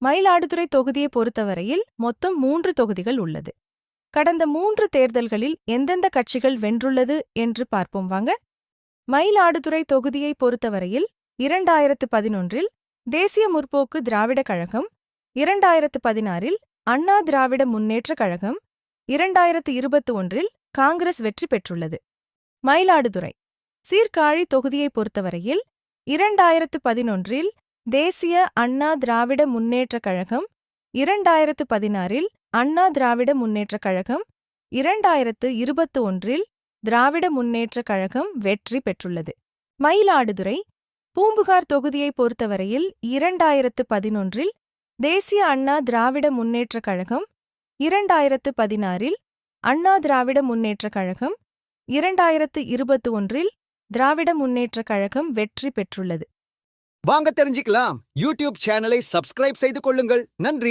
மயிலாடுதுறை தொகுதியை பொறுத்தவரையில் மொத்தம் 3 தொகுதிகள் உள்ளது. கடந்த 3 தேர்தல்களில் எந்தெந்த கட்சிகள் வென்றுள்ளது என்று பார்ப்போம் வாங்க. மயிலாடுதுறை தொகுதியை பொறுத்தவரையில் 2011இல் தேசிய முற்போக்கு திராவிடக் கழகம், 2016இல் அண்ணா திராவிட முன்னேற்றக் கழகம், 2021இல் காங்கிரஸ் வெற்றி பெற்றுள்ளது. மயிலாடுதுறை சீர்காழி தொகுதியை பொறுத்தவரையில் 2011இல் தேசிய அண்ணா திராவிட முன்னேற்றக் கழகம், 2016இல் அண்ணா திராவிட முன்னேற்றக் கழகம், 2021இல் திராவிட முன்னேற்றக் கழகம் வெற்றி பெற்றுள்ளது. மயிலாடுதுறை பூம்புகார் தொகுதியை பொறுத்தவரையில் 2011இல் தேசிய அண்ணா திராவிட முன்னேற்றக் கழகம், 2016இல் அண்ணா திராவிட முன்னேற்றக் கழகம், 2021இல் திராவிட முன்னேற்றக் கழகம் வெற்றி பெற்றுள்ளது. வாங்க தெரிஞ்சுக்கலாம். யூடியூப் சேனலை சப்ஸ்கிரைப் செய்து கொள்ளுங்கள். நன்றி.